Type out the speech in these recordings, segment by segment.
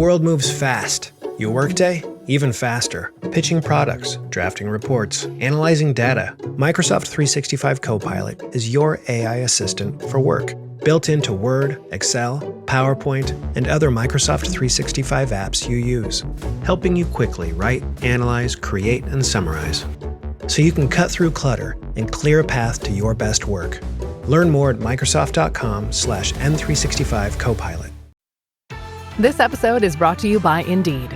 world moves fast. Your workday? Even faster. Pitching products, drafting reports, analyzing data. Microsoft 365 Copilot is your AI assistant for work. Built into Word, Excel, PowerPoint, and other Microsoft 365 apps you use. Helping you quickly write, analyze, create, and summarize. So you can cut through clutter and clear a path to your best work. Learn more at Microsoft.com/M365 Copilot. This episode is brought to you by Indeed.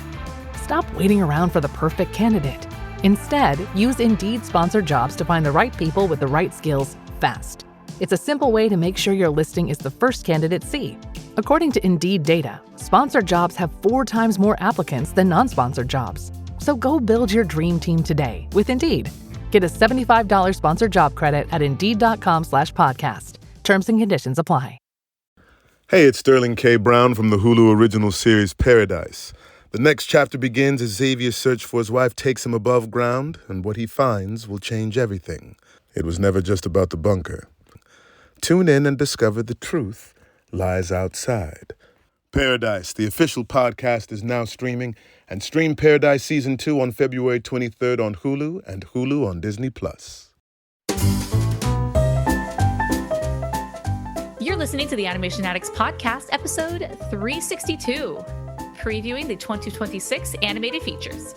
Stop waiting around for the perfect candidate. Instead, use Indeed sponsored jobs to find the right people with the right skills fast. It's a simple way to make sure your listing is the first candidates see. According to Indeed data, sponsored jobs have 4 times more applicants than non-sponsored jobs. So go build your dream team today with Indeed. Get a $75 sponsored job credit at Indeed.com/podcast. Terms and conditions apply. Hey, it's Sterling K. Brown from the Hulu original series Paradise. The next chapter begins as Xavier's search for his wife takes him above ground, and what he finds will change everything. It was never just about the bunker. Tune in and discover the truth lies outside. Paradise, the official podcast, is now streaming, and stream Paradise Season 2 on February 23rd on Hulu and Hulu on Disney+. You're listening to the Animation Addicts Podcast, episode 362, previewing the 2026 animated features.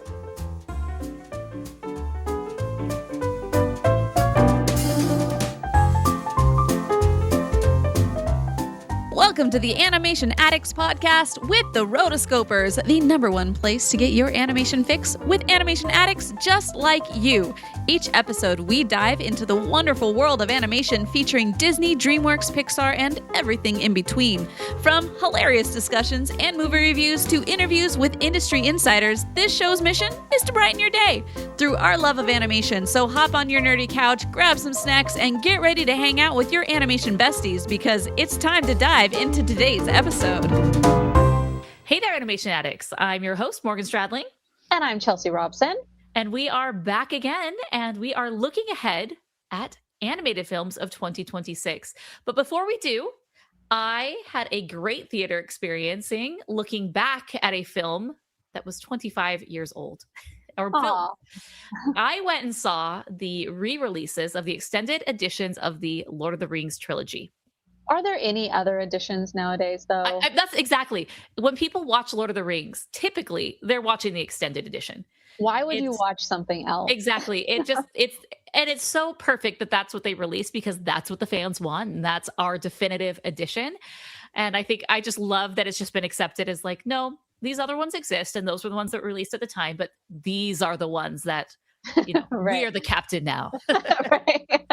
Welcome to the Animation Addicts Podcast with the Rotoscopers, the #1 place to get your animation fix with animation addicts just like you. Each episode, we dive into the wonderful world of animation featuring Disney, DreamWorks, Pixar, and everything in between. From hilarious discussions and movie reviews to interviews with industry insiders, this show's mission is to brighten your day through our love of animation. So hop on your nerdy couch, grab some snacks, and get ready to hang out with your animation besties because it's time to dive into today's episode. Hey there, Animation Addicts. I'm your host, Morgan Stradling. And I'm Chelsea Robson. And we are back again, and we are looking ahead at animated films of 2026. But before we do, I had a great theater experiencing looking back at a film that was 25 years old. Or film. I went and saw the re-releases of the extended editions of the Lord of the Rings trilogy. Are there any other editions nowadays, though? That's exactly. When people watch Lord of the Rings, typically they're watching the extended edition. Why would you watch something else? Exactly. It's so perfect that that's what they released because that's what the fans want. And that's our definitive edition. And I just love that it's just been accepted as like, no, these other ones exist. And those were the ones that were released at the time. But these are the ones that, Right. we are the captain now. Right.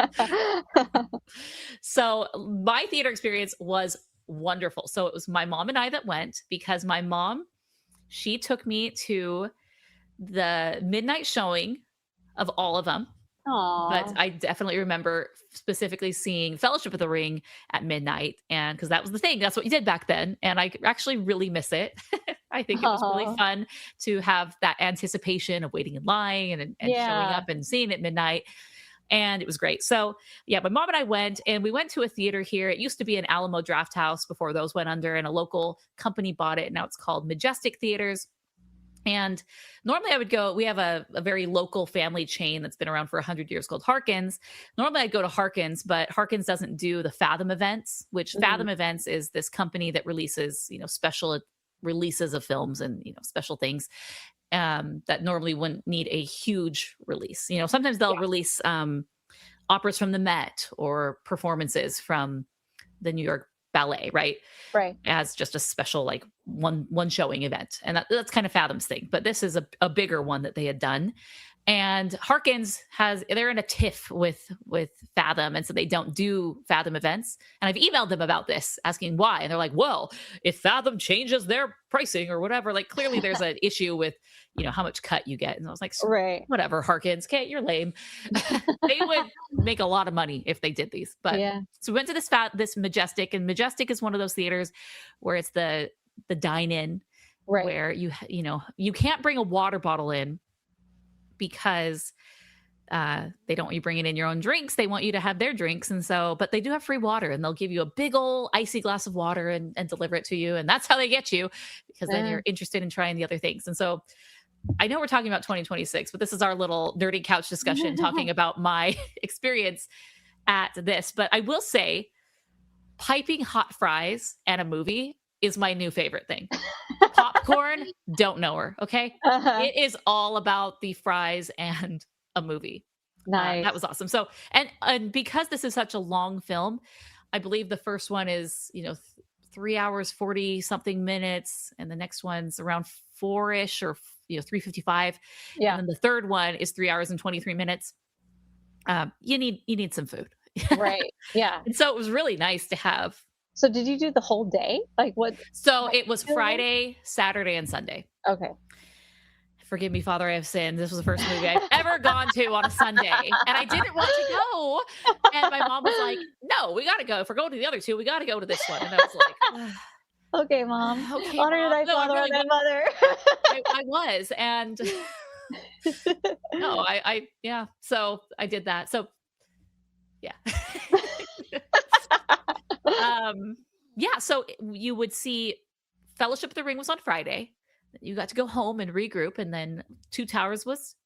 So my theater experience was wonderful. So it was my mom and I that went because my mom, she took me to the midnight showing of all of them. Aww. But I definitely remember specifically seeing Fellowship of the Ring at midnight. And because that was the thing, that's what you did back then. And I actually really miss it. I think it was really fun to have that anticipation of waiting in line and showing up and seeing it at midnight. And it was great. So yeah, my mom and I went, and we went to a theater here. It used to be an Alamo Draft House before those went under, and a local company bought it. And now it's called Majestic Theaters. And normally I would go, we have a very local family chain that's been around for 100 years called Harkins. Normally I'd go to Harkins, but Harkins doesn't do the Fathom events, which Fathom events is this company that releases, special releases of films and, special things that normally wouldn't need a huge release. Sometimes they'll release operas from the Met or performances from the New York Ballet, right? As just a special like one showing event. And that's kind of Fathom's thing. But this is a bigger one that they had done. And Harkins they're in a tiff with Fathom. And so they don't do Fathom events. And I've emailed them about this, asking why. And they're like, well, if Fathom changes their pricing or whatever, like clearly there's an issue with, how much cut you get. And I was like, whatever, Harkins, okay, you're lame. They would make a lot of money if they did these. But so we went to this Majestic, and Majestic is one of those theaters where it's the dine-in, where you can't bring a water bottle in because They don't want you bringing in your own drinks. They want you to have their drinks. And so, but they do have free water, and they'll give you a big old icy glass of water and deliver it to you. And that's how they get you, because then you're interested in trying the other things. And so I know we're talking about 2026, but this is our little nerdy couch discussion talking about my experience at this. But I will say, piping hot fries and a movie is my new favorite thing. Popcorn, don't know her. Okay. It is all about the fries and a movie. Nice. That was awesome. So, and because this is such a long film, I believe the first one is, 3 hours, 40 something minutes. And the next one's around 4-ish or, 3:55. Yeah. And then the third one is 3 hours and 23 minutes. You need some food. Right. Yeah. And so it was really nice to have. So did you do the whole day? Like what? So it was Friday, Saturday, and Sunday. Okay. Forgive me, Father, I have sinned. This was the first movie I've ever gone to on a Sunday. And I didn't want to go. And my mom was like, no, we got to go. If we're going to the other two, we got to go to this one. And I was like, okay, Mom. Okay, Honor Mom. thy No, father really and thy mother. I was. And no, yeah. So I did that. So yeah. Yeah. So you would see Fellowship of the Ring was on Friday. You got to go home and regroup, and then Two Towers was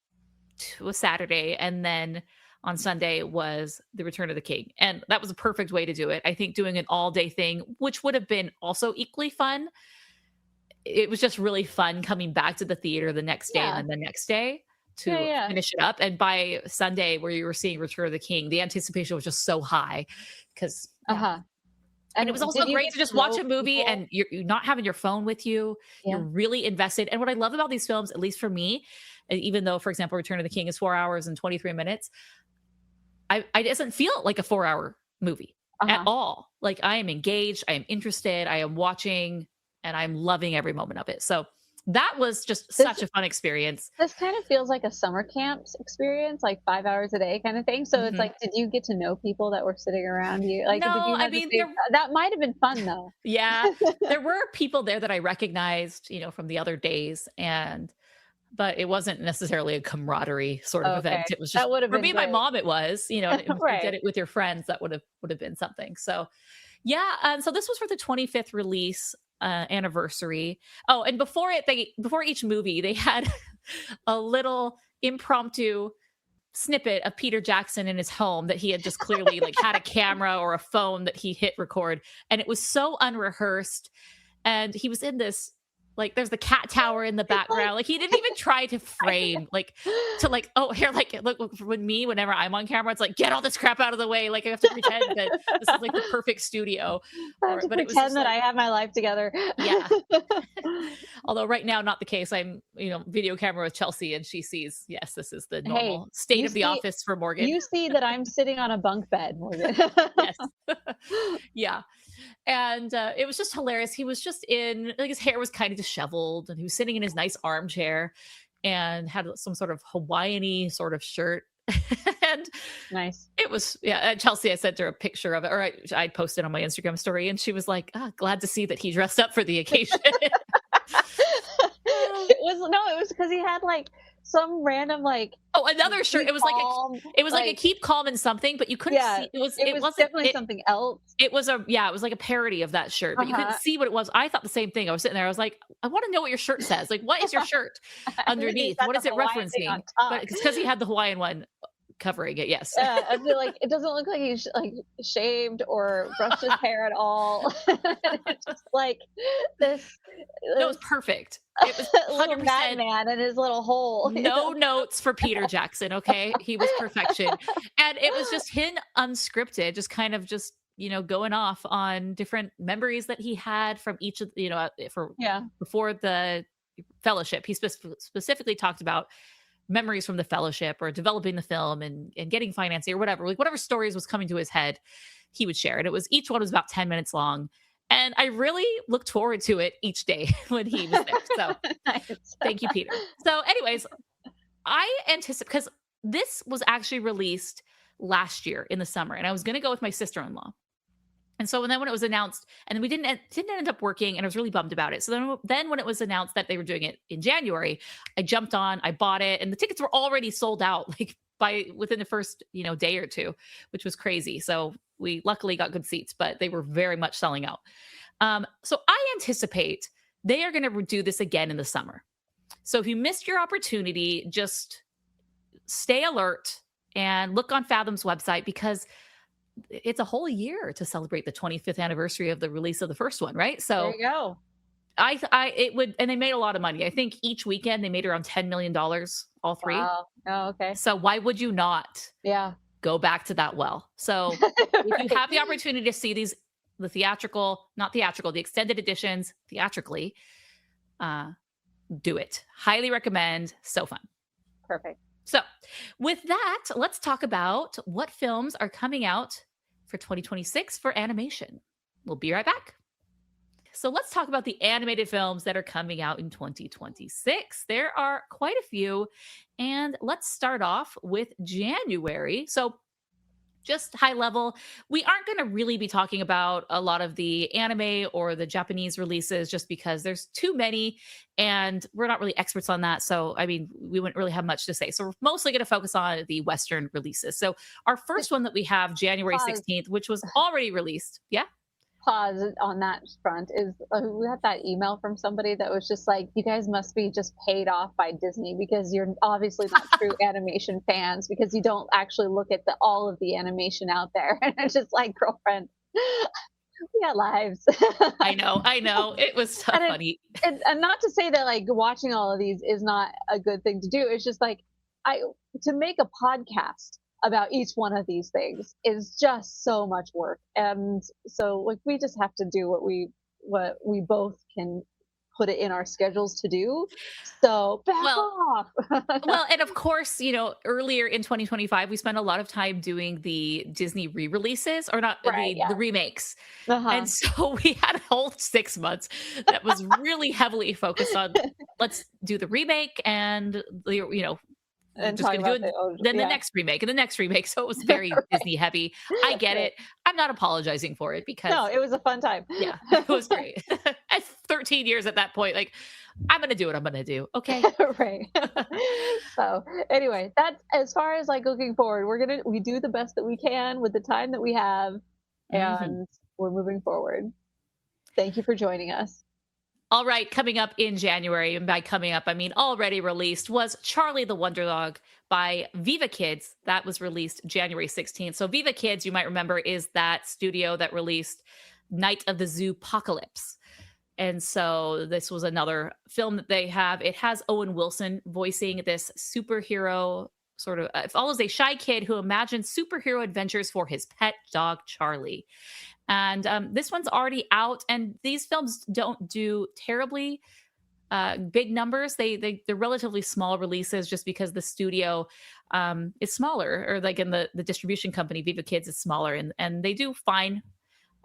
Saturday, and then on Sunday was The Return of the King. And that was a perfect way to do it. I think doing an all-day thing, which would have been also equally fun. It was just really fun coming back to the theater the next day and then the next day to finish it up. And by Sunday, where you were seeing Return of the King, the anticipation was just so high because and it was also great to just watch a movie and you're not having your phone with you. Yeah. You're really invested. And what I love about these films, at least for me, even though, for example, Return of the King is 4 hours and 23 minutes, it doesn't feel like a 4-hour movie at all. Like I am engaged, I am interested, I am watching, and I'm loving every moment of it. So that was just such a fun experience. This kind of feels like a summer camp experience, like 5 hours a day kind of thing. So it's like, did you get to know people that were sitting around you? Like, no, that might have been fun though. Yeah, there were people there that I recognized, from the other days, but it wasn't necessarily a camaraderie sort of event. It was just for me and my mom. It was, if you did it with your friends, that would have been something. So, yeah. So this was for the 25th release anniversary. Oh, and before each movie, they had a little impromptu snippet of Peter Jackson in his home that he had just clearly like had a camera or a phone that he hit record, and it was so unrehearsrsed. And he was in this, like, there's the cat tower in the background. Like, he didn't even try to frame, look, whenever I'm on camera, it's like, get all this crap out of the way. Like, I have to pretend that this is like the perfect studio. But pretend that I have my life together. Yeah. Although right now, not the case. I'm, video camera with Chelsea, and she sees, yes, this is the normal state of the office for Morgan. You see that I'm sitting on a bunk bed, Morgan. Yes. Yeah. And it was just hilarious. He was just his hair was kind of disheveled, and he was sitting in his nice armchair and had some sort of Hawaiian-y sort of shirt. And nice. It was, Chelsea, I sent her a picture of it, or I posted on my Instagram story, and she was like, glad to see that he dressed up for the occasion. It was because he had like some random another shirt. It was like a keep calm and something, but you couldn't see. It wasn't definitely something else. It was like a parody of that shirt, but you couldn't see what it was. I thought the same thing. I was sitting there, I was like, I want to know what your shirt says. Like, what is your shirt underneath? What is it referencing? But it's because he had the Hawaiian one covering it. Yes. I feel like it doesn't look like he's like shaved or brushed his hair at all. It's just like this. No, it was perfect. It was 100% madman in his little hole. No notes for Peter Jackson. Okay, he was perfection, and it was just him unscripted, just kind of just going off on different memories that he had from each of before the Fellowship. He specifically talked about memories from the Fellowship or developing the film and getting financing or whatever, like whatever stories was coming to his head, he would share it. It was, each one was about 10 minutes long. And I really looked forward to it each day when he was there. So nice. Thank you, Peter. So anyways, I anticipate, because this was actually released last year in the summer, and I was going to go with my sister-in-law. And so when it was announced, and we didn't end up working, and I was really bummed about it. So then when it was announced that they were doing it in January, I jumped on, I bought it, and the tickets were already sold out like within the first, day or two, which was crazy. So we luckily got good seats, but they were very much selling out. So I anticipate they are going to do this again in the summer. So if you missed your opportunity, just stay alert and look on Fathom's website, because it's a whole year to celebrate the 25th anniversary of the release of the first one, right? So There you go. it would, and they made a lot of money. I think each weekend they made around $10 million, all three. Wow. Oh, okay. So why would you not Yeah. go back to that well? So if you have the opportunity to see these, the extended editions theatrically, do it. Highly recommend. So fun. Perfect. So with that, let's talk about what films are coming out for 2026 for animation. We'll be right back. So let's talk about the animated films that are coming out in 2026. There are quite a few, and let's start off with January. So just high level, we aren't going to really be talking about a lot of the anime or the Japanese releases just because there's too many and we're not really experts on that. So, I mean, we wouldn't really have much to say. So we're mostly going to focus on the Western releases. So our first one that we have, January 16th, which was already released. Yeah. Pause on that front is we got that email from somebody that was just like, you guys must be just paid off by Disney because you're obviously not true animation fans because you don't actually look at all of the animation out there. And it's just like, girlfriend, we got lives. I know. It was so funny. And not to say that like watching all of these is not a good thing to do. It's just like to make a podcast about each one of these things is just so much work. And so like we just have to do what we both can put it in our schedules to do. So back off. Well, and of course, earlier in 2025, we spent a lot of time doing the Disney re-releases or not the remakes. And so we had a whole 6 months that was really heavily focused on let's do the remake and and just gonna do it, the next remake and the next remake. So it was very Disney heavy. I get it. I'm not apologizing for it because no, it was a fun time. Yeah, it was great. At 13 years at that point, like I'm gonna do what I'm gonna do. Okay. Right. So anyway, that's as far as like looking forward. We do the best that we can with the time that we have, and we're moving forward. Thank you for joining us. All right, coming up in January, and by coming up, I mean already released, was Charlie the Wonder Dog by Viva Kids. That was released January 16th. So Viva Kids, you might remember, is that studio that released Night of the Zoopocalypse. And so this was another film that they have. It has Owen Wilson voicing this superhero, sort of follows a shy kid who imagines superhero adventures for his pet dog, Charlie. And this one's already out, and these films don't do terribly big numbers. They're relatively small releases just because the studio is smaller, or like in the distribution company, Viva Kids is smaller, and they do fine,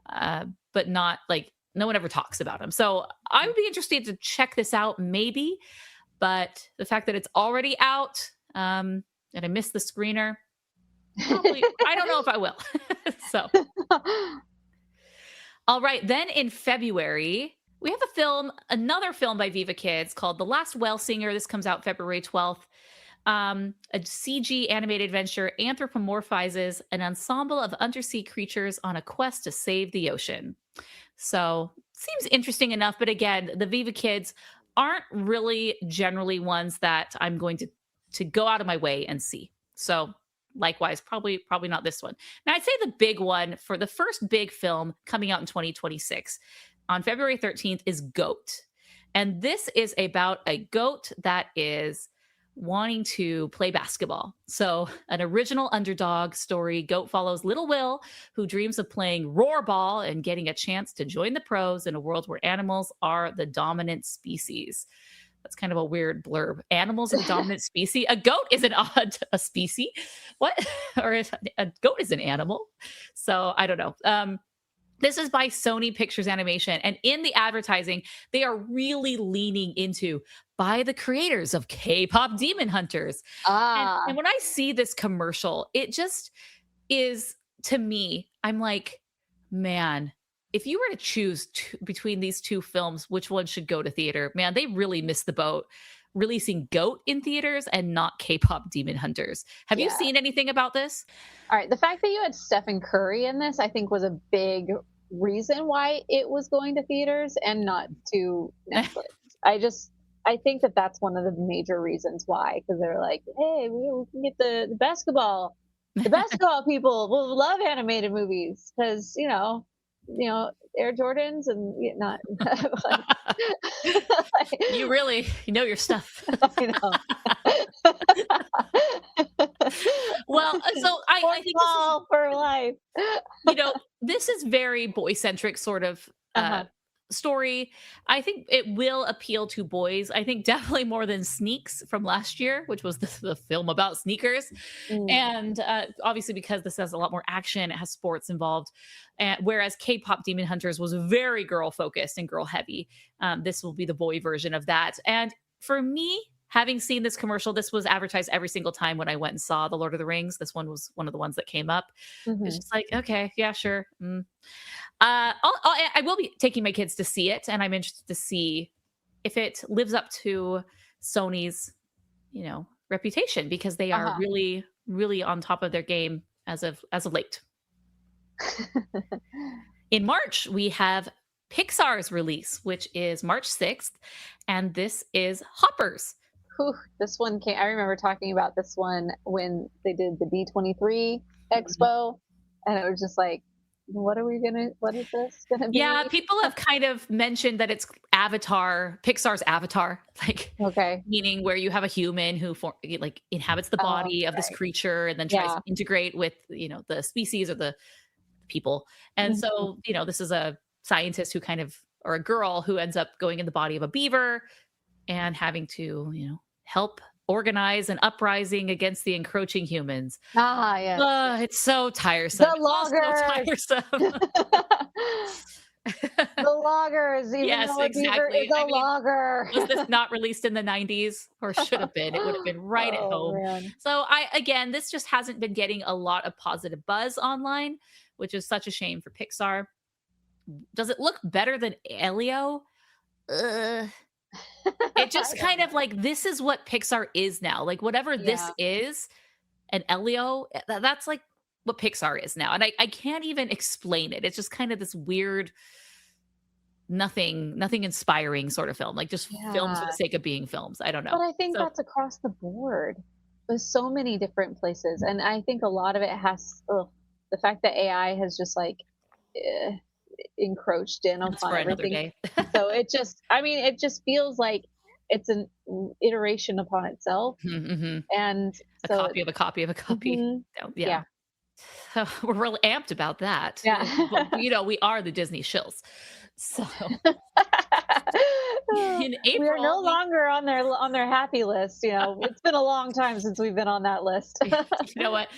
but not like no one ever talks about them. So I would be interested to check this out maybe, but the fact that it's already out and I missed the screener, probably, I don't know if I will. So. All right, then in February, we have another film by Viva Kids called The Last Whale Singer. This comes out February 12th. A CG animated adventure anthropomorphizes an ensemble of undersea creatures on a quest to save the ocean. So, seems interesting enough, but again, the Viva Kids aren't really generally ones that I'm going to go out of my way and see. So, likewise, probably not this one. Now, I'd say the big one for the first big film coming out in 2026 on February 13th is Goat. And this is about a goat that is wanting to play basketball. So an original underdog story. Goat follows little Will, who dreams of playing roarball and getting a chance to join the pros in a world where animals are the dominant species. That's kind of a weird blurb. Animals are the dominant species. A goat is a species. What? Or a goat is an animal. So I don't know. This is by Sony Pictures Animation. And in the advertising, they are really leaning into by the creators of K-pop Demon Hunters. And when I see this commercial, it just is, to me, I'm like, man, if you were to choose between these two films, which one should go to theater? Man, they really missed the boat releasing GOAT in theaters and not K-pop Demon Hunters. Have you seen anything about this? All right. The fact that you had Stephen Curry in this, I think, was a big reason why it was going to theaters and not to Netflix. I think that that's one of the major reasons why, because they're like, hey, we can get the basketball. The basketball people will love animated movies because, Air Jordans and not. You know your stuff. I know. Well, so I think for life. This is very boy-centric sort of story. I think it will appeal to boys. I think definitely more than Sneaks from last year, which was the film about sneakers. And obviously because this has a lot more action, it has sports involved. Whereas K-pop Demon Hunters was very girl focused and girl heavy. This will be the boy version of that. And for me, having seen this commercial, this was advertised every single time when I went and saw The Lord of the Rings. This one was one of the ones that came up. It's just like, okay, yeah, sure. I will be taking my kids to see it, and I'm interested to see if it lives up to Sony's, reputation, because they are really, really on top of their game as of late. In March, we have Pixar's release, which is March 6th, and this is Hoppers. This one came. I remember talking about this one when they did the D23 Expo, and it was just like, what is this gonna be? Yeah, people have kind of mentioned that it's Pixar's Avatar, meaning where you have a human who inhabits the body of this creature and then tries to integrate with, the species or the people. And so, this is a scientist or a girl who ends up going in the body of a beaver and having to, help organize an uprising against the encroaching humans. Yes. It's so tiresome. The loggers. So tiresome. The loggers. Yes, exactly. Logger. Was this not released in the 90s, or should have been? It would have been right at home. Man. So this just hasn't been getting a lot of positive buzz online, which is such a shame for Pixar. Does it look better than Elio? It just kind of this is what Pixar is now. Whatever this is, and Elio, that's what Pixar is now. And I can't even explain it. It's just kind of this weird, nothing inspiring sort of film. Just films for the sake of being films. I don't know. But I think that's across the board. There's so many different places. And I think a lot of it has the fact that AI has just encroached in on everything. So it just feels like it's an iteration upon itself. And a copy of a copy of a copy. Yeah. So we're real amped about that. But, we are the Disney shills. So in April, we are no longer on their happy list. It's been a long time since we've been on that list. You know what?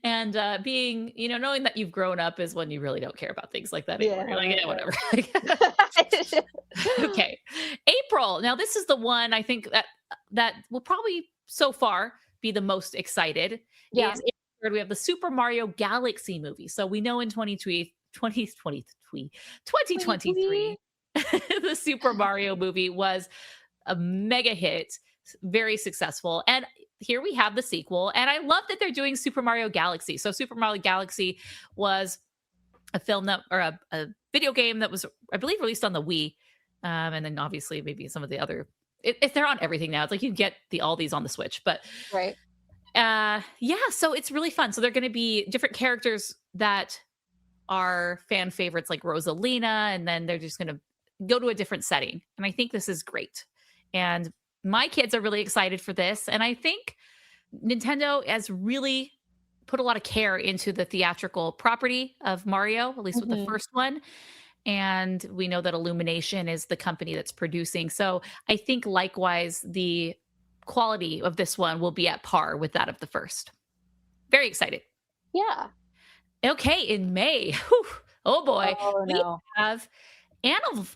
And being, knowing that you've grown up is when you really don't care about things like that anymore. You're like, whatever. Okay. April. Now this is the one I think that will probably so far be the most excited. Yeah. We have the Super Mario Galaxy movie. So we know in 2023, the Super Mario movie was a mega hit, very successful. And here we have the sequel. And I love that they're doing Super Mario Galaxy. So Super Mario Galaxy was a film a video game that was, I believe, released on the Wii. And then obviously maybe some of the other, if they're on everything now, it's you get all these on the Switch, but right. So it's really fun. So they're going to be different characters that are fan favorites like Rosalina, and then they're just going to go to a different setting. And I think this is great. And my kids are really excited for this. And I think Nintendo has really put a lot of care into the theatrical property of Mario, at least with the first one. And we know that Illumination is the company that's producing. So I think likewise, the quality of this one will be at par with that of the first. Very excited. Yeah. Okay, in May. Oh boy. We have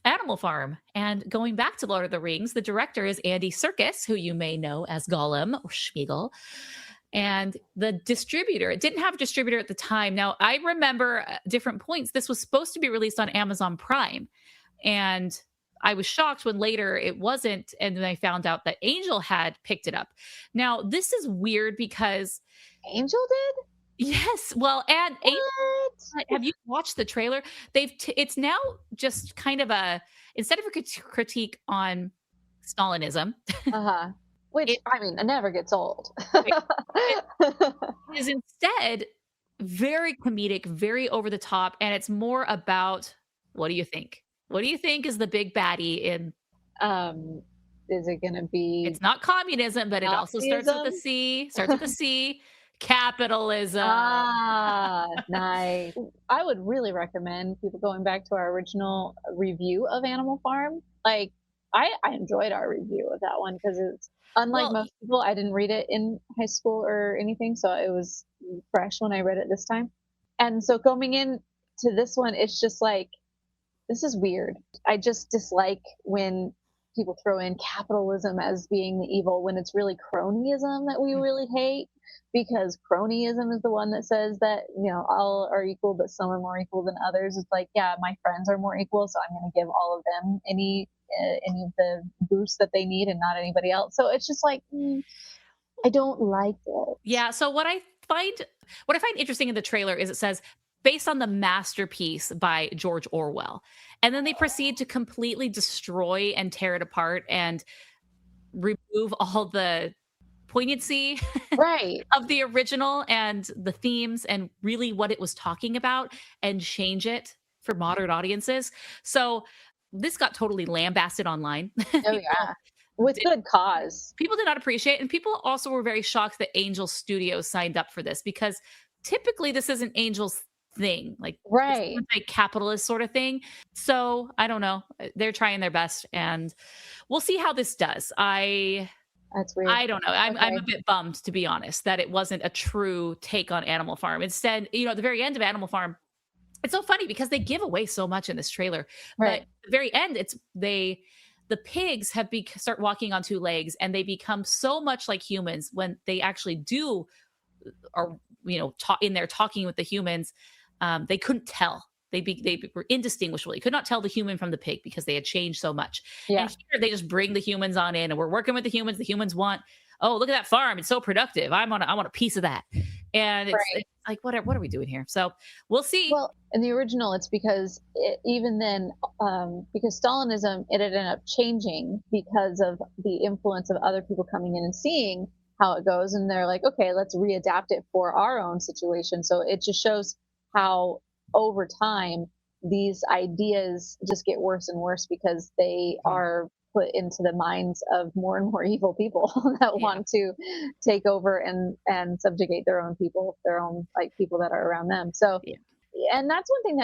Animal Farm. And going back to Lord of the Rings, the director is Andy Serkis, who you may know as Gollum or Schmeagol. And the distributor, it didn't have a distributor at the time. Now, I remember at different points, this was supposed to be released on Amazon Prime. And I was shocked when later it wasn't, and then I found out that Angel had picked it up. Now, this is weird because Angel did? yes, well, and What? have you watched the trailer? It's now just kind of a instead of a critique on Stalinism, Uh-huh. Which, it, I mean, it never gets old. it is instead very comedic, very over the top, and it's more about what do you think? What do you think is the big baddie in um, is it gonna be it's not communism, but it also starts with a Nazism? C, starts with a C, capitalism. Ah, nice. I would really recommend people going back to our original review of Animal Farm. Like, I enjoyed our review of that one because it's unlike Well, most people. I didn't read it in high school or anything, so it was fresh when I read it this time. And so coming in to this one, it's just like this is weird. I just dislike when people throw in capitalism as being the evil when it's really cronyism that we really hate, because cronyism is the one that says that, you know, all are equal but some are more equal than others. It's like, yeah, my friends are more equal, so I'm going to give all of them any of the boosts that they need and not anybody else. So it's just like I don't like it. yeah, so what I find interesting in the trailer is it says based on the masterpiece by George Orwell. And then they proceed to completely destroy and tear it apart and remove all the poignancy Right. of the original and the themes and really what it was talking about and change it for modern audiences. So this got totally lambasted online. Oh yeah. With good cause. People did not appreciate it, and people also were very shocked that Angel Studios signed up for this because typically this isn't Angel's thing, like Right. it's a capitalist sort of thing. So I don't know. They're trying their best, and we'll see how this does. That's weird. I don't know. I'm Okay. a bit bummed, to be honest, that it wasn't a true take on Animal Farm. Instead, at the very end of Animal Farm, it's so funny because they give away so much in this trailer. Right. But at the very end, the pigs start walking on two legs, and they become so much like humans when they actually are in there talking with the humans. They couldn't tell. They were indistinguishable. You could not tell the human from the pig because they had changed so much. Yeah. And here they just bring the humans on in, and we're working with the humans. The humans want, oh, look at that farm. It's so productive. I want a piece of that. And it's like, what are we doing here? So we'll see. Well, in the original, it's because even then, because Stalinism, it ended up changing because of the influence of other people coming in and seeing how it goes. And they're like, okay, let's readapt it for our own situation. So it just shows how over time these ideas just get worse and worse because they are put into the minds of more and more evil people that want to take over and subjugate their own people, their own like people that are around them. So and that's one thing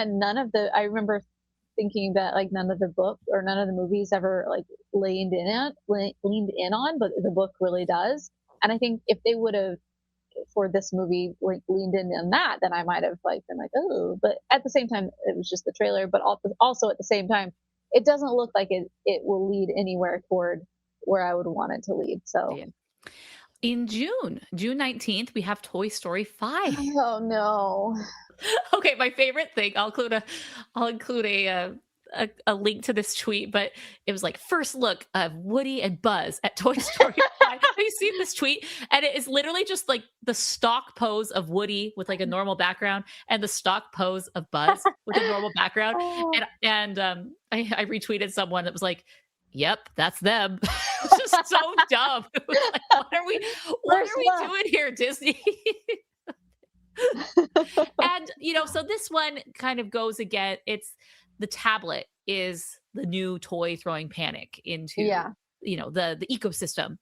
that I remember thinking that like none of the book or none of the movies ever like leaned in on, but the book really does. And I think if they would have for this movie like leaned in on that, then I might have like been like, oh, but at the same time it was just the trailer, but also at the same time it doesn't look like it will lead anywhere toward where I would want it to lead. So in June 19th, we have Toy Story 5. Oh no. Okay, my favorite thing. I'll include a link to this tweet, but it was like first look of Woody and Buzz at Toy Story 5. Have you seen this tweet? And it is literally just like the stock pose of Woody with like a normal background and the stock pose of Buzz with a normal background. And I retweeted someone that was like, "Yep, that's them." It's just so dumb. It was like, what are we doing here, Disney? And so this one kind of goes again. It's the tablet is the new toy throwing panic into the ecosystem.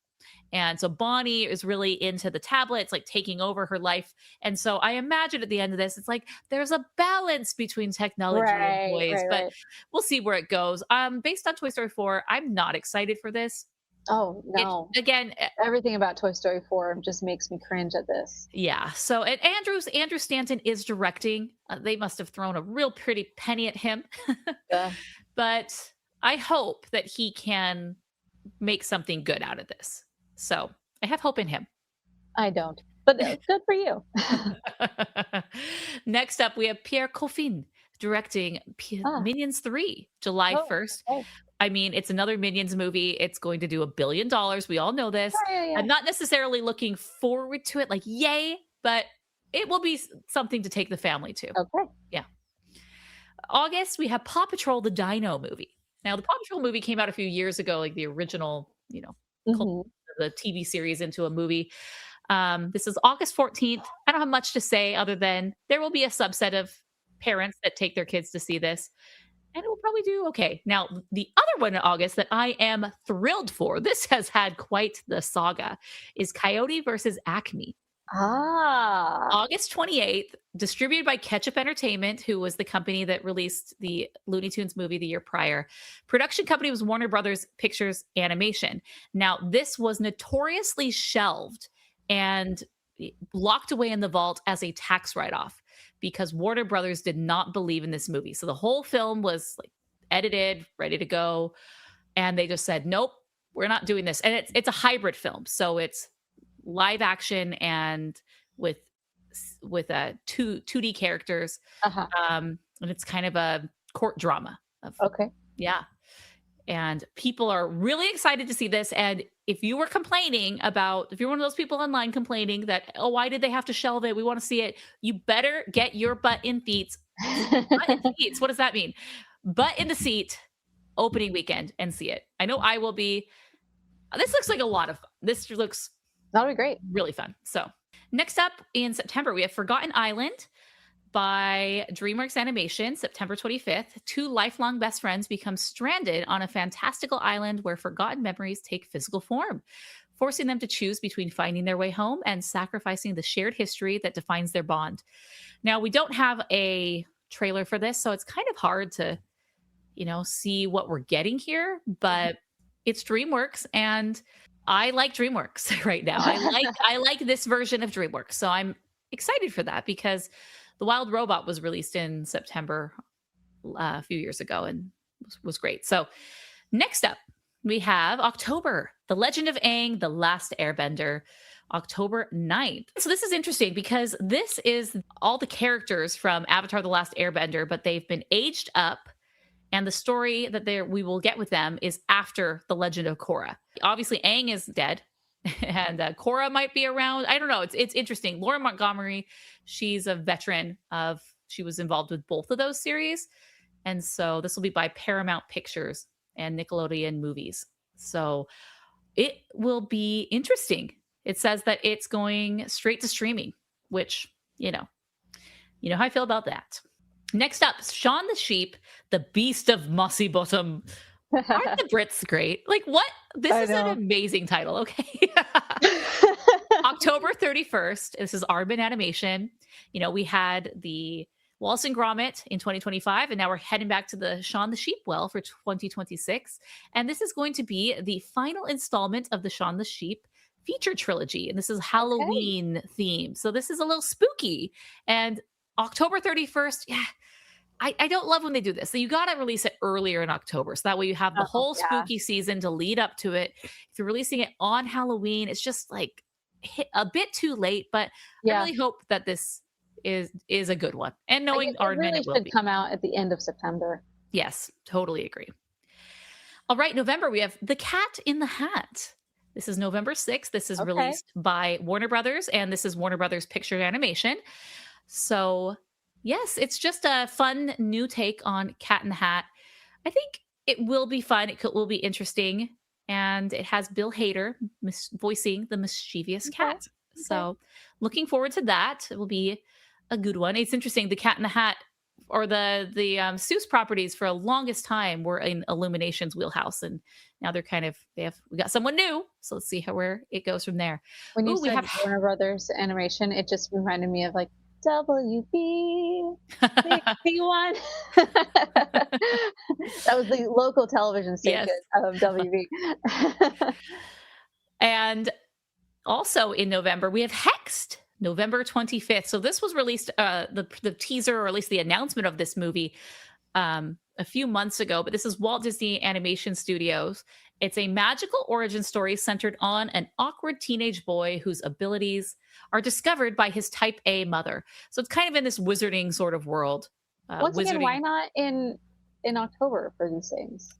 And so Bonnie is really into the tablet. It's like taking over her life. And so I imagine at the end of this, it's like there's a balance between technology and toys, but we'll see where it goes. Based on Toy Story 4, I'm not excited for this. Oh no! Again, everything about Toy Story 4 just makes me cringe at this. Yeah. So, and Andrew Stanton is directing. They must have thrown a real pretty penny at him. But I hope that he can make something good out of this. So I have hope in him. I don't, but good for you. Next up, we have Pierre Coffin directing Minions 3, July 1st. Okay. I mean, it's another Minions movie. It's going to do $1 billion. We all know this. Yeah. I'm not necessarily looking forward to it, like, yay, but it will be something to take the family to. Okay. Yeah. August, we have Paw Patrol, the Dino movie. Now, the Paw Patrol movie came out a few years ago, like the original, Mhm. the TV series into a movie. This is August 14th. I don't have much to say other than there will be a subset of parents that take their kids to see this, and it will probably do okay. Now, the other one in August that I am thrilled for, this has had quite the saga, is Coyote versus Acme. Ah. August 28th, distributed by Ketchup Entertainment, who was the company that released the Looney Tunes movie the year prior. Production company was Warner Brothers Pictures Animation. Now, this was notoriously shelved and locked away in the vault as a tax write-off because Warner Brothers did not believe in this movie. So the whole film was like edited, ready to go, and they just said, nope, we're not doing this. And it's a hybrid film. So it's live action and with 2D characters, Uh-huh. and it's kind of a court drama. Okay. Yeah, and people are really excited to see this. And if you were if you're one of those people online complaining that, oh, why did they have to shelve it? We want to see it. You better get your butt in seats. Butt in seats. What does that mean? Butt in the seat opening weekend and see it. I know I will be. This looks like a lot of fun. This looks That'll be great. really fun. So next up in September, we have Forgotten Island by DreamWorks Animation, September 25th. Two lifelong best friends become stranded on a fantastical island where forgotten memories take physical form, forcing them to choose between finding their way home and sacrificing the shared history that defines their bond. Now, we don't have a trailer for this, so it's kind of hard to, see what we're getting here, but it's DreamWorks, and I like DreamWorks right now. I like this version of DreamWorks. So I'm excited for that because The Wild Robot was released in September a few years ago and was great. So next up, we have October, The Legend of Aang, The Last Airbender, October 9th. So this is interesting because this is all the characters from Avatar, The Last Airbender, but they've been aged up. And the story that we will get with them is after the Legend of Korra. Obviously, Aang is dead, and Korra might be around. I don't know. It's interesting. Laura Montgomery, she's a veteran she was involved with both of those series. And so this will be by Paramount Pictures and Nickelodeon Movies. So it will be interesting. It says that it's going straight to streaming, which, you know how I feel about that. Next up, Shaun the Sheep, the Beast of Mossy Bottom. Aren't the Brits great? Like, what? This is an amazing title, okay? October 31st, this is Arbin Animation. We had the Wallace and Gromit in 2025, and now we're heading back to the Shaun the Sheep well for 2026. And this is going to be the final installment of the Shaun the Sheep feature trilogy. And this is Halloween themed. So this is a little spooky. And October 31st, yeah, I don't love when they do this. So you got to release it earlier in October. So that way you have the whole spooky season to lead up to it. If you're releasing it on Halloween, it's just like a bit too late. But I really hope that this is a good one. And knowing Aardman, it will be. Come out at the end of September. Yes, totally agree. All right, November, we have The Cat in the Hat. This is November 6th. This is released by Warner Brothers, and this is Warner Brothers Picture Animation. So yes, it's just a fun new take on Cat in the Hat. I think it will be fun. It will be interesting. And it has Bill Hader voicing the mischievous cat. So looking forward to that. It will be a good one. It's interesting. The Cat in the Hat, or the Seuss properties for a longest time were in Illumination's wheelhouse. And now they're we got someone new. So let's see where it goes from there. When you said Warner Brothers Animation, it just reminded me of like, WB, one. That was the local television station of WB. And also in November, we have Hexed, November 25th. So this was released, the teaser, or at least the announcement of this movie a few months ago, but this is Walt Disney Animation Studios. It's a magical origin story centered on an awkward teenage boy whose abilities are discovered by his type A mother. So it's kind of in this wizarding sort of world. Once again, why not in in October for these things.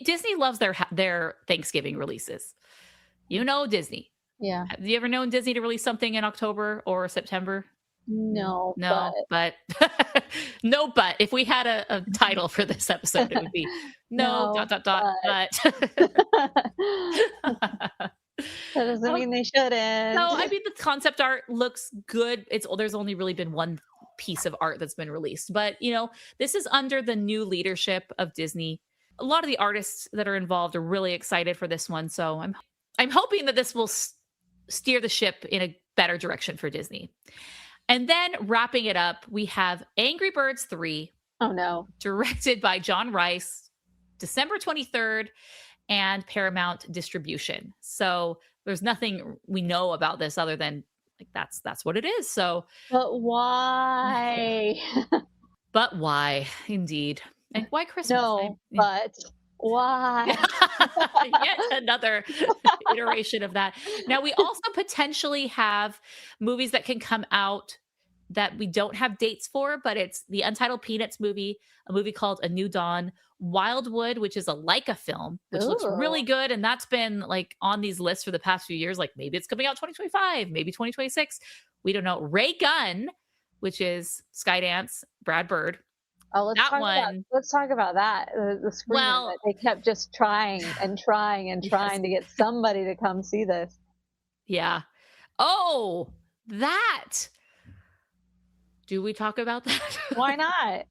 Disney loves their Thanksgiving releases. You know Disney. Yeah. Have you ever known Disney to release something in October or September? No, but no, but if we had a title for this episode, it would be but. That doesn't mean they shouldn't. No, I mean, the concept art looks good. There's only really been one piece of art that's been released, but this is under the new leadership of Disney. A lot of the artists that are involved are really excited for this one, so I'm hoping that this will steer the ship in a better direction for Disney. And then wrapping it up, we have Angry Birds 3. Oh no. Directed by John Rice, December 23rd, and Paramount Distribution. So there's nothing we know about this other than that's what it is. So but why? But why, indeed. And why Christmas? No, but why? Yet another iteration of that. Now, we also potentially have movies that can come out that we don't have dates for, but it's the Untitled Peanuts movie, a movie called A New Dawn, Wildwood, which is a Leica film, which looks really good. And that's been on these lists for the past few years. Maybe it's coming out 2025, maybe 2026. We don't know. Ray Gunn, which is Skydance, Brad Bird. Oh, let's talk about that. The screening that they kept just trying to get somebody to come see this. Yeah. Oh, that. Do we talk about that? Why not?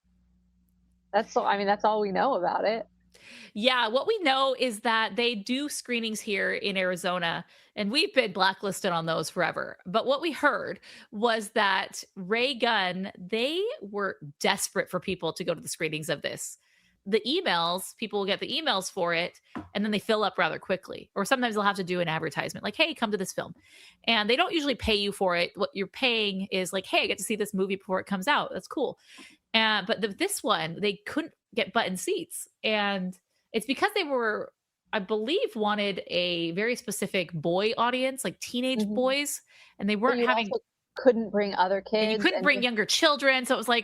That's all we know about it. Yeah, what we know is that they do screenings here in Arizona, and we've been blacklisted on those forever. But what we heard was that Ray Gunn, they were desperate for people to go to the screenings of this. The emails, people will get the emails for it, and then they fill up rather quickly. Or sometimes they'll have to do an advertisement hey, come to this film. And they don't usually pay you for it. What you're paying is hey, I get to see this movie before it comes out. That's cool. But this one, they couldn't get button seats. And it's because they were, I believe, wanted a very specific boy audience, teenage boys. And they weren't couldn't bring other kids. You couldn't bring younger children. So it was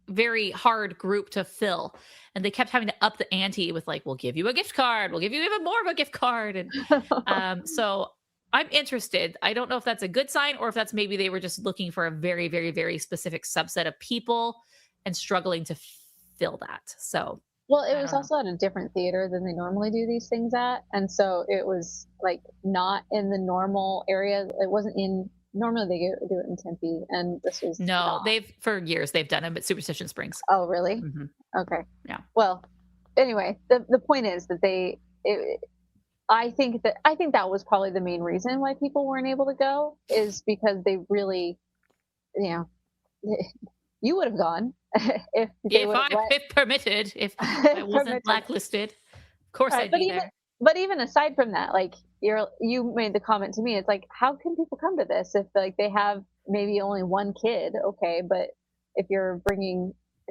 very hard group to fill. And they kept having to up the ante with we'll give you a gift card. We'll give you even more of a gift card. And so I'm interested. I don't know if that's a good sign or if that's maybe they were just looking for a very, very, very specific subset of people and struggling to fill that. So, well, it was also at a different theater than they normally do these things at. And so it was not in the normal area. It wasn't in, normally they do it in Tempe, and this was not. For years they've done it at Superstition Springs. Oh, really? Mm-hmm. Okay. Yeah. Well, anyway, the point is that I think that was probably the main reason why people weren't able to go, is because they really, you would have gone if permitted, if I wasn't blacklisted. Of course, I'd be there. But even aside from that, you made the comment to me, it's how can people come to this if they have maybe only one kid? Okay, but if you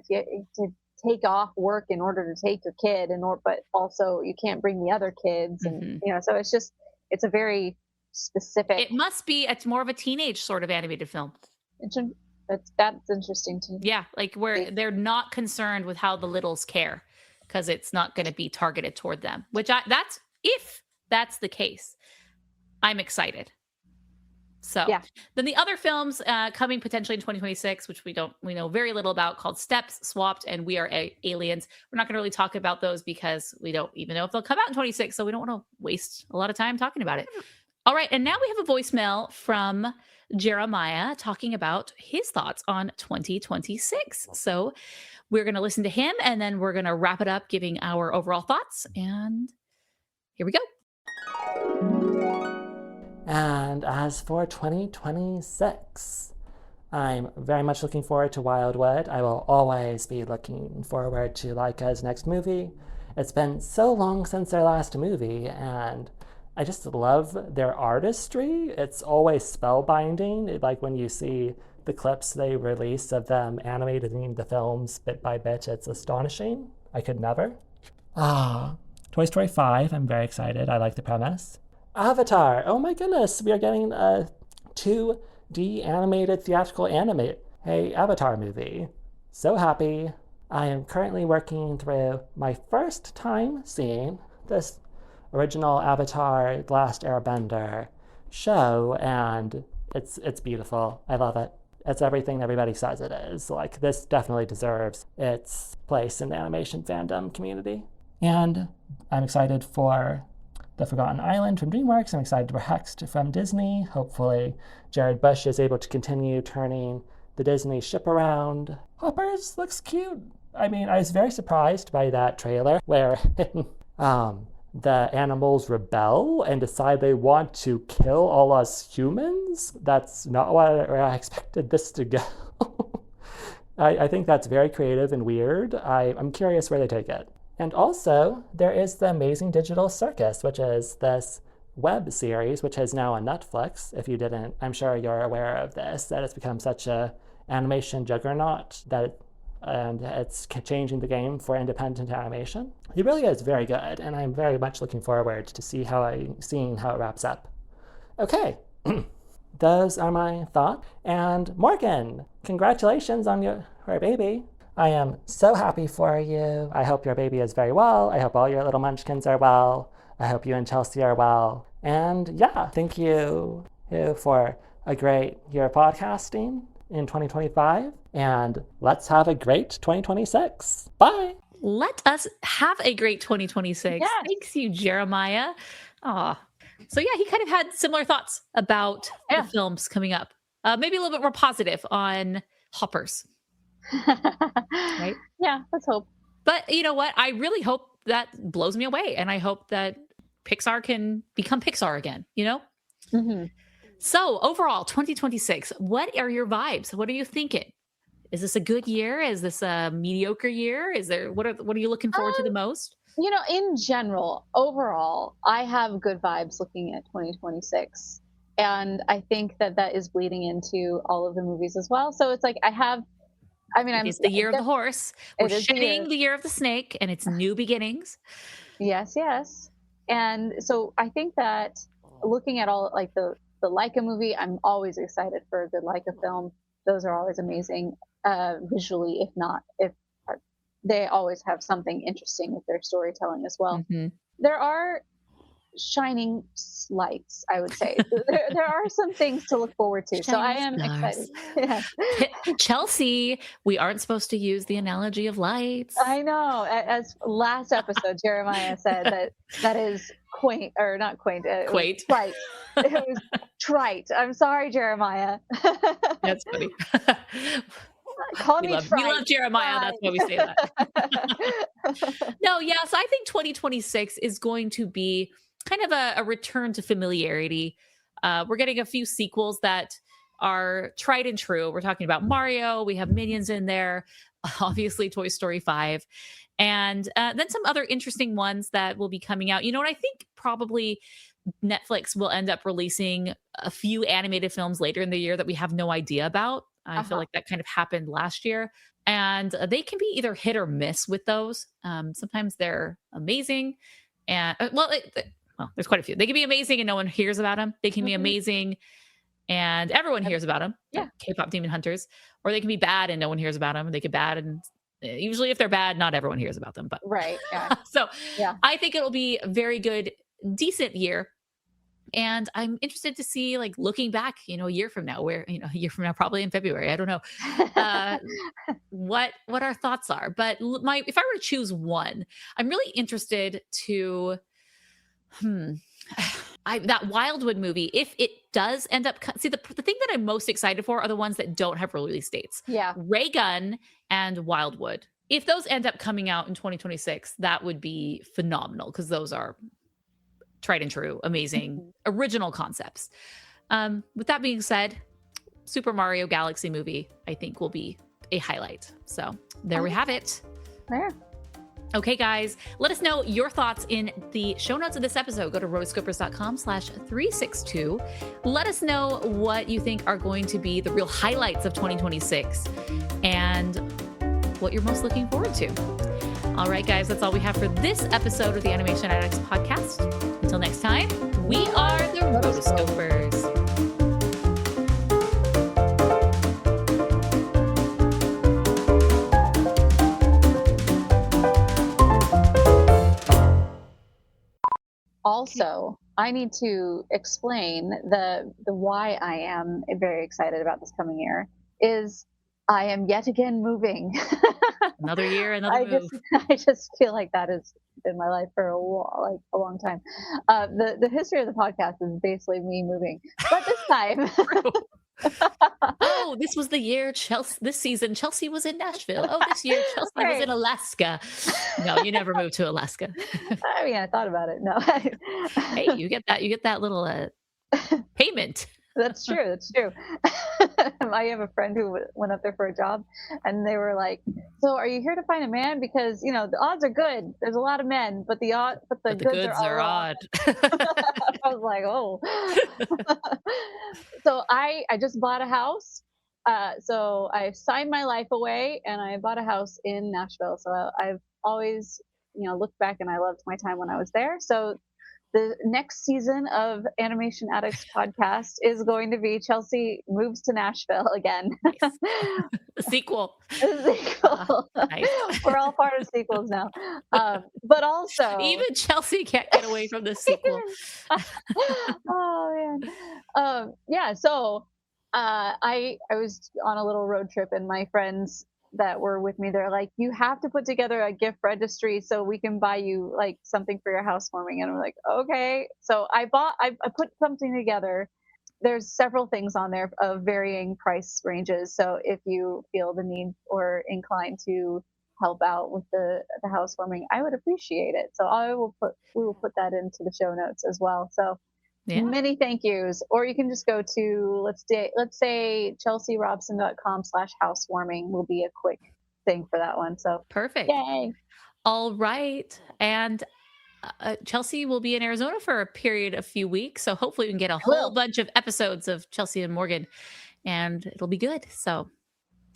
to take off work in order to take your kid, but also you can't bring the other kids, and so it's a very specific. It must be. It's more of a teenage sort of animated film. That's interesting too. Yeah, where they're not concerned with how the littles care, because it's not going to be targeted toward them. If that's the case, I'm excited. So yeah. Then the other films coming potentially in 2026, which we know very little about, called Steps, Swapped, and We Are Aliens. We're not going to really talk about those because we don't even know if they'll come out in 2026. So we don't want to waste a lot of time talking about it. All right, and now we have a voicemail from Jeremiah talking about his thoughts on 2026. So we're going to listen to him, and then we're going to wrap it up giving our overall thoughts. And here we go. And as for 2026, I'm very much looking forward to Wildwood. I will always be looking forward to Leica's next movie. It's been so long since their last movie, and I just love their artistry. It's always spellbinding. When you see the clips they release of them animating the films bit by bit, it's astonishing. I could never. Toy Story 5, I'm very excited. I like the premise. Avatar, oh my goodness, we are getting a 2D animated theatrical Avatar movie. So happy. I am currently working through my first time seeing this original Avatar The Last Airbender show, and it's beautiful. I love it. It's everything everybody says it is. Like, this definitely deserves its place in the animation fandom community. And I'm excited for The Forgotten Island from DreamWorks. I'm excited for Hexed from Disney. Hopefully Jared Bush is able to continue turning the Disney ship around. Hoppers looks cute. I mean, I was very surprised by that trailer where the animals rebel and decide they want to kill all us humans. That's not where I expected this to go. I think that's very creative and weird. I'm curious where they take it. And also, there is The Amazing Digital Circus, which is this web series, which is now on Netflix. If you didn't, I'm sure you're aware of this, that it's become such a animation juggernaut and it's changing the game for independent animation. It really is very good, and I'm very much looking forward to seeing how it wraps up. Okay, those are my thoughts. And Morgan, congratulations on your baby. I am so happy for you. I hope your baby is very well. I hope all your little munchkins are well. I hope you and Chelsea are well. And yeah, thank you for a great year of podcasting in 2025. And let's have a great 2026. Bye. Let us have a great 2026. Yes. Thanks you, Jeremiah. So yeah, he kind of had similar thoughts about the films coming up. Maybe a little bit more positive on Hoppers. Right? Yeah, let's hope. But you know what? I really hope that blows me away. And I hope that Pixar can become Pixar again, you know? Mm-hmm. So overall, 2026, what are your vibes? What are you thinking? Is this a good year? Is this a mediocre year? What are you looking forward to the most? You know, in general, overall, I have good vibes looking at 2026. And I think that is bleeding into all of the movies as well. So it's like It's the year of the horse. We're shedding the year of the snake, and it's new beginnings. Yes, yes. And so I think that looking at all like the Laika movie, I'm always excited for a good Laika film. Those are always amazing visually, if they always have something interesting with their storytelling as well. Mm-hmm. There are shining lights, I would say. there are some things to look forward to. So I am excited. Yeah. Chelsea, we aren't supposed to use the analogy of lights. I know. As last episode, Jeremiah said that is quaint, or not quaint. Quaint. Trite. It was trite. I'm sorry, Jeremiah. That's funny. Call me trite. We love Jeremiah. That's why we say that. No, yes, I think 2026 is going to be kind of a return to familiarity. We're getting a few sequels that are tried and true. We're talking about Mario. We have Minions in there. Obviously, Toy Story 5. And then some other interesting ones that will be coming out. You know what? I think probably Netflix will end up releasing a few animated films later in the year that we have no idea about. I feel like that kind of happened last year. And they can be either hit or miss with those. Sometimes they're amazing. And there's quite a few. They can be amazing and no one hears about them. They can be amazing and everyone hears about them. Yeah. Like K-pop Demon Hunters. Or they can be bad and no one hears about them. They can be bad and usually if they're bad, not everyone hears about them. But right. Yeah. So yeah. I think it'll be a very good, decent year. And I'm interested to see, like, looking back, a year from now, probably in February, I don't know, what our thoughts are. But if I were to choose one, I'm really interested to, that Wildwood movie, if it does end up, the thing that I'm most excited for are the ones that don't have release dates. Yeah. Ray Gun and Wildwood. If those end up coming out in 2026, that would be phenomenal because those are tried and true, amazing, original concepts. With that being said, Super Mario Galaxy movie, I think, will be a highlight. So there we have it. Yeah. Okay, guys, let us know your thoughts in the show notes of this episode. Go to rotoscopers.com/362. Let us know what you think are going to be the real highlights of 2026 and what you're most looking forward to. All right, guys, that's all we have for this episode of the Animation Addicts Podcast. Until next time, we are the Rotoscopers. also, I need to explain the why I am very excited about this coming year is I am yet again moving. Another year, another move. I just feel like that has been my life for a long time. The history of the podcast is basically me moving, but this time. Oh, this was the year this season Chelsea was in Nashville. Oh, this year Chelsea was in Alaska. No, you never moved to Alaska. I mean, I thought about it. No. Hey, you get that little payment. That's true. That's true. I have a friend who went up there for a job, and they were like, "So, are you here to find a man? Because the odds are good. There's a lot of men, but the goods are odd." I was like, "Oh." So I just bought a house. So I signed my life away, and I bought a house in Nashville. So I've always looked back, and I loved my time when I was there. So the next season of Animation Addicts Podcast is going to be Chelsea moves to Nashville again. Nice. The sequel. Nice. We're all part of sequels now. But also, even Chelsea can't get away from the sequel. Oh man. Yeah. So I was on a little road trip, and my friends that were with me, they're like, you have to put together a gift registry so we can buy you like something for your housewarming. And I'm like, okay. So I put something together. There's several things on there of varying price ranges. So if you feel the need or inclined to help out with the housewarming, I would appreciate it. So we will put that into the show notes as well. So many thank yous. Or you can just go to, let's say chelsearobson.com/housewarming will be a quick thing for that one. So perfect. Yay. All right. And Chelsea will be in Arizona for a few weeks. So hopefully we can get a whole bunch of episodes of Chelsea and Morgan, and it'll be good. So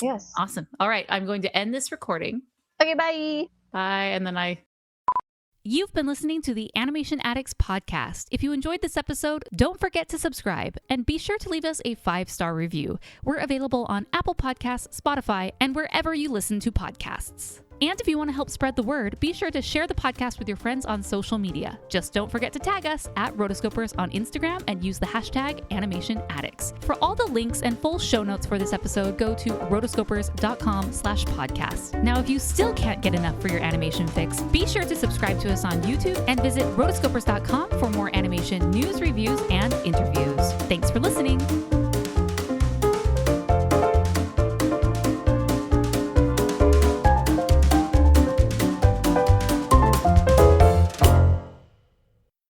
yes. Awesome. All right. I'm going to end this recording. Okay. Bye. Bye. And then You've been listening to the Animation Addicts Podcast. If you enjoyed this episode, don't forget to subscribe and be sure to leave us a 5-star review. We're available on Apple Podcasts, Spotify, and wherever you listen to podcasts. And if you want to help spread the word, be sure to share the podcast with your friends on social media. Just don't forget to tag us at Rotoscopers on Instagram and use the hashtag Animation Addicts. For all the links and full show notes for this episode, go to rotoscopers.com/podcast. Now, if you still can't get enough for your animation fix, be sure to subscribe to us on YouTube and visit rotoscopers.com for more animation news, reviews, and interviews. Thanks for listening.